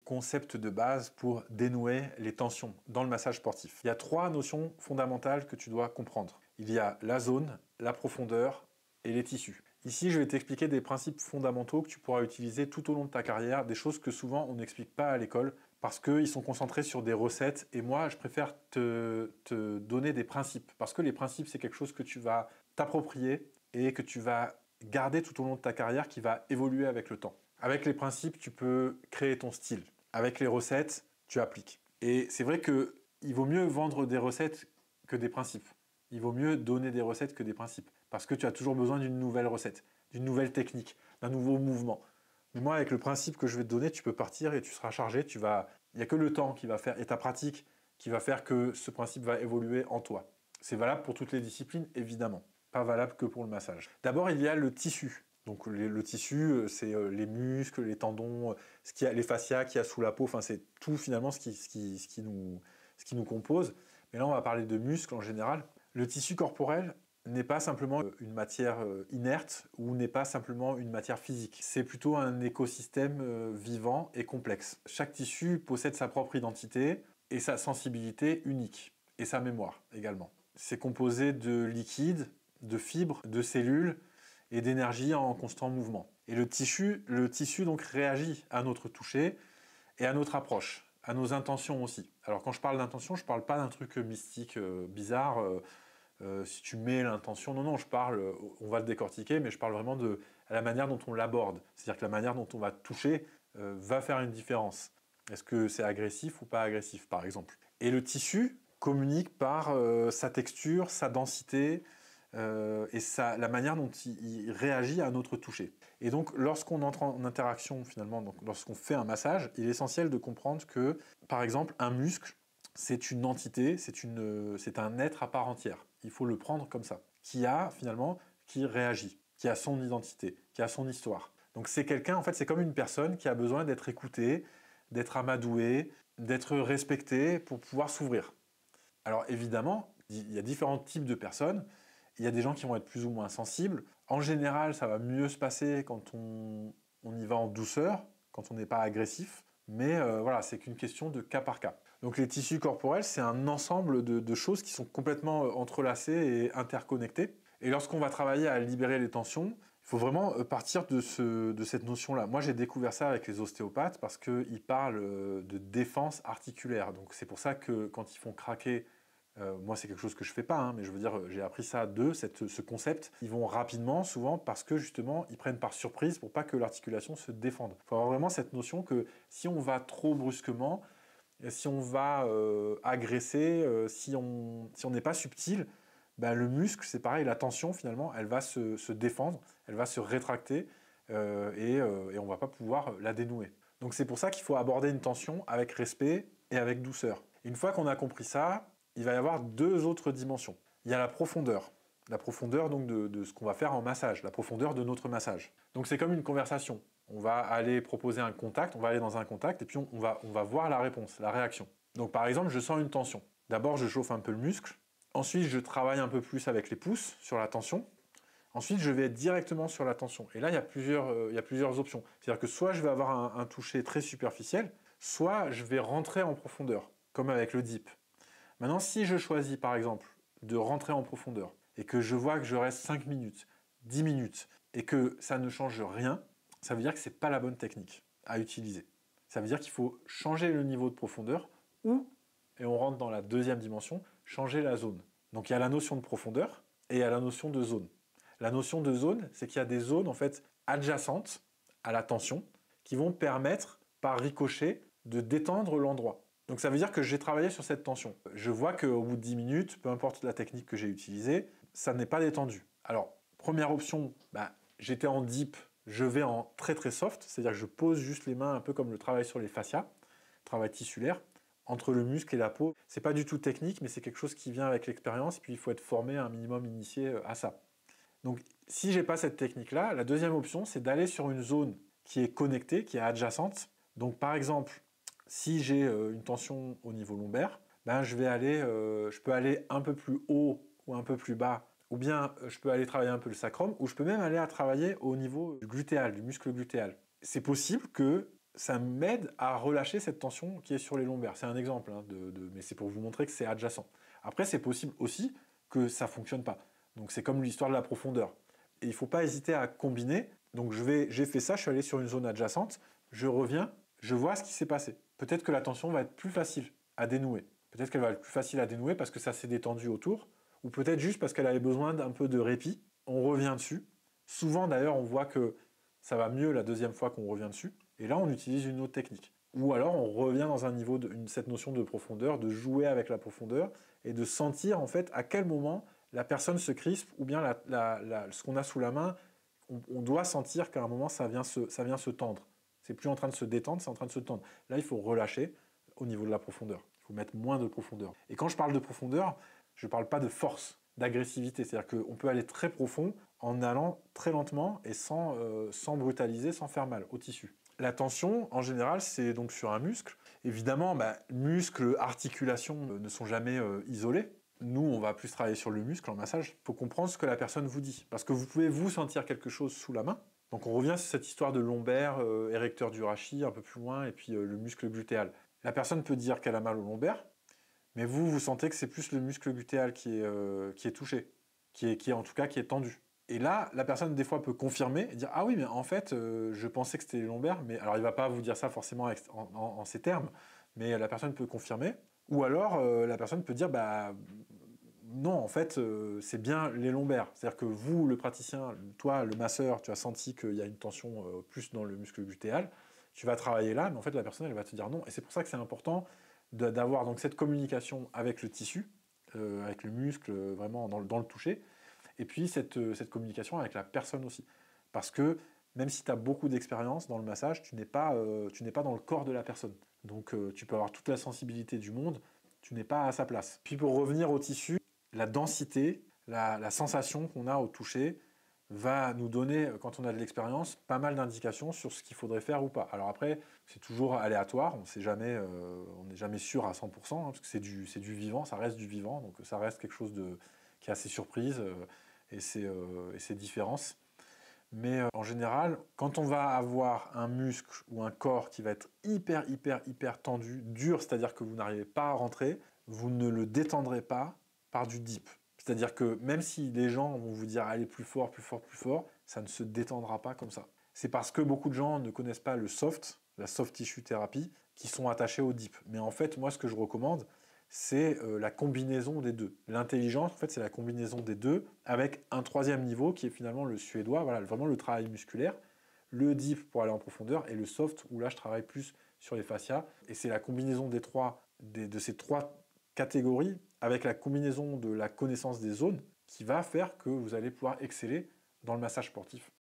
concept de base pour dénouer les tensions dans le massage sportif. Il y a 3 notions fondamentales que tu dois comprendre. Il y a la zone, la profondeur et les tissus. Ici, je vais t'expliquer des principes fondamentaux que tu pourras utiliser tout au long de ta carrière, des choses que souvent on n'explique pas à l'école parce qu'ils sont concentrés sur des recettes et moi, je préfère te donner des principes parce que les principes, c'est quelque chose que tu vas t'approprier et que tu vas garder tout au long de ta carrière qui va évoluer avec le temps. Avec les principes, tu peux créer ton style. Avec les recettes, tu appliques. Et c'est vrai qu'il vaut mieux vendre des recettes que des principes. Il vaut mieux donner des recettes que des principes. Parce que tu as toujours besoin d'une nouvelle recette, d'une nouvelle technique, d'un nouveau mouvement. Mais moi, avec le principe que je vais te donner, tu peux partir et tu seras chargé. Il n'y a que le temps qui va faire, et ta pratique, qui va faire que ce principe va évoluer en toi. C'est valable pour toutes les disciplines, évidemment. Pas valable que pour le massage. D'abord, il y a le tissu. Donc le tissu, c'est les muscles, les tendons, les fascias qu'il y a sous la peau. Enfin, c'est tout finalement ce qui nous compose. Mais là, on va parler de muscles en général. Le tissu corporel n'est pas simplement une matière inerte ou n'est pas simplement une matière physique. C'est plutôt un écosystème vivant et complexe. Chaque tissu possède sa propre identité et sa sensibilité unique, et sa mémoire également. C'est composé de liquides, de fibres, de cellules et d'énergie en constant mouvement. Et le tissu donc réagit à notre toucher et à notre approche, à nos intentions aussi. Alors quand je parle d'intention, je ne parle pas d'un truc mystique, bizarre, si tu mets l'intention, non, on va le décortiquer, mais je parle vraiment de la manière dont on l'aborde. C'est-à-dire que la manière dont on va toucher va faire une différence. Est-ce que c'est agressif ou pas agressif, par exemple? Et le tissu communique par sa texture, sa densité, et la manière dont il réagit à notre toucher. Et donc, lorsqu'on entre en interaction, finalement, donc lorsqu'on fait un massage, il est essentiel de comprendre que, par exemple, un muscle, c'est une entité, c'est un être à part entière. Il faut le prendre comme ça, qui réagit, qui a son identité, qui a son histoire. Donc c'est quelqu'un, en fait, c'est comme une personne qui a besoin d'être écoutée, d'être amadouée, d'être respectée pour pouvoir s'ouvrir. Alors évidemment, il y a différents types de personnes. Il y a des gens qui vont être plus ou moins sensibles. En général, ça va mieux se passer quand on y va en douceur, quand on n'est pas agressif. Mais voilà, c'est qu'une question de cas par cas. Donc les tissus corporels, c'est un ensemble de choses qui sont complètement entrelacées et interconnectées. Et lorsqu'on va travailler à libérer les tensions, il faut vraiment partir de cette notion-là. Moi, j'ai découvert ça avec les ostéopathes parce qu'ils parlent de défense articulaire. Donc c'est pour ça que quand ils font craquer, moi c'est quelque chose que je fais pas, hein, mais je veux dire, j'ai appris ça d'eux, ce concept. Ils vont rapidement, souvent, parce que justement, ils prennent par surprise pour pas que l'articulation se défende. Il faut avoir vraiment cette notion que si on va trop brusquement, si on va agresser, si on n'est pas subtil, ben, le muscle, c'est pareil, la tension finalement, elle va se défendre, elle va se rétracter et on ne va pas pouvoir la dénouer. Donc c'est pour ça qu'il faut aborder une tension avec respect et avec douceur. Une fois qu'on a compris ça, il va y avoir 2 autres dimensions. Il y a la profondeur donc de ce qu'on va faire en massage, la profondeur de notre massage. Donc c'est comme une conversation. On va aller proposer un contact, on va aller dans un contact et puis on va voir la réponse, la réaction. Donc par exemple, je sens une tension. D'abord, je chauffe un peu le muscle. Ensuite, je travaille un peu plus avec les pouces sur la tension. Ensuite, je vais être directement sur la tension. Et là, il y a plusieurs options. C'est-à-dire que soit je vais avoir un toucher très superficiel, soit je vais rentrer en profondeur, comme avec le dip. Maintenant, si je choisis par exemple de rentrer en profondeur et que je vois que je reste 5 minutes, 10 minutes et que ça ne change rien, ça veut dire que ce n'est pas la bonne technique à utiliser. Ça veut dire qu'il faut changer le niveau de profondeur ou, et on rentre dans la deuxième dimension, changer la zone. Donc il y a la notion de profondeur et il y a la notion de zone. La notion de zone, c'est qu'il y a des zones en fait adjacentes à la tension qui vont permettre, par ricochet, de détendre l'endroit. Donc ça veut dire que j'ai travaillé sur cette tension. Je vois qu'au bout de 10 minutes, peu importe la technique que j'ai utilisée, ça n'est pas détendu. Alors, première option, j'étais en dip, je vais en très très soft, c'est-à-dire que je pose juste les mains un peu comme le travail sur les fascias, travail tissulaire, entre le muscle et la peau. C'est pas du tout technique, mais c'est quelque chose qui vient avec l'expérience, et puis il faut être formé un minimum initié à ça. Donc si j'ai pas cette technique-là, la deuxième option, c'est d'aller sur une zone qui est connectée, qui est adjacente. Donc par exemple, si j'ai une tension au niveau lombaire, je peux aller un peu plus haut ou un peu plus bas, ou bien je peux aller travailler un peu le sacrum, ou je peux même aller à travailler au niveau du glutéal, du muscle glutéal. C'est possible que ça m'aide à relâcher cette tension qui est sur les lombaires. C'est un exemple, hein, mais c'est pour vous montrer que c'est adjacent. Après, c'est possible aussi que ça ne fonctionne pas. Donc c'est comme l'histoire de la profondeur. Et il ne faut pas hésiter à combiner. Donc j'ai fait ça, je suis allé sur une zone adjacente, je reviens, je vois ce qui s'est passé. Peut-être que la tension va être plus facile à dénouer. Peut-être qu'elle va être plus facile à dénouer parce que ça s'est détendu autour, ou peut-être juste parce qu'elle avait besoin d'un peu de répit. On revient dessus. Souvent d'ailleurs, on voit que ça va mieux la deuxième fois qu'on revient dessus. Et là, on utilise une autre technique. Ou alors, on revient dans un niveau cette notion de profondeur, de jouer avec la profondeur et de sentir en fait à quel moment la personne se crispe ou bien ce qu'on a sous la main, on doit sentir qu'à un moment ça vient se tendre. C'est plus en train de se détendre, c'est en train de se tendre. Là, il faut relâcher au niveau de la profondeur. Il faut mettre moins de profondeur. Et quand je parle de profondeur, je ne parle pas de force, d'agressivité. C'est-à-dire qu'on peut aller très profond en allant très lentement et sans brutaliser, sans faire mal au tissu. La tension, en général, c'est donc sur un muscle. Évidemment, muscle, articulation ne sont jamais isolés. Nous, on va plus travailler sur le muscle en massage. Il faut comprendre ce que la personne vous dit. Parce que vous pouvez vous sentir quelque chose sous la main. Donc on revient sur cette histoire de lombaire, érecteur du rachis, un peu plus loin, et puis le muscle glutéal. La personne peut dire qu'elle a mal au lombaire, mais vous sentez que c'est plus le muscle glutéal qui est touché, qui est tendu. Et là, la personne, des fois, peut confirmer et dire « Ah oui, mais en fait, je pensais que c'était les lombaires. » Mais alors, il ne va pas vous dire ça forcément en ces termes, mais la personne peut confirmer. Ou alors, la personne peut dire « Bah, non, en fait, c'est bien les lombaires. » C'est-à-dire que vous, le praticien, toi, le masseur, tu as senti qu'il y a une tension plus dans le muscle glutéal. Tu vas travailler là, mais en fait, la personne, elle va te dire non. Et c'est pour ça que c'est important d'avoir donc cette communication avec le tissu, avec le muscle, vraiment dans le toucher. Et puis cette communication avec la personne aussi. Parce que même si tu as beaucoup d'expérience dans le massage, tu n'es pas dans le corps de la personne. Donc tu peux avoir toute la sensibilité du monde, tu n'es pas à sa place. Puis pour revenir au tissu, la densité, la sensation qu'on a au toucher va nous donner, quand on a de l'expérience, pas mal d'indications sur ce qu'il faudrait faire ou pas. Alors après, c'est toujours aléatoire, on n'est jamais sûr à 100%, hein, parce que c'est du vivant, ça reste du vivant, donc ça reste quelque chose qui est assez surprise. Et ses différences. Mais en général, quand on va avoir un muscle ou un corps qui va être hyper tendu, dur, c'est-à-dire que vous n'arrivez pas à rentrer, vous ne le détendrez pas par du dip. C'est-à-dire que même si les gens vont vous dire allez plus fort, ça ne se détendra pas comme ça. C'est parce que beaucoup de gens ne connaissent pas la soft tissue thérapie, qui sont attachés au dip. Mais en fait, moi, ce que je recommande, c'est la combinaison des deux. L'intelligence, en fait, c'est la combinaison des deux avec un troisième niveau qui est finalement le suédois, voilà, vraiment le travail musculaire, le dip pour aller en profondeur et le soft où là, je travaille plus sur les fascias. Et c'est la combinaison de ces trois catégories avec la combinaison de la connaissance des zones qui va faire que vous allez pouvoir exceller dans le massage sportif.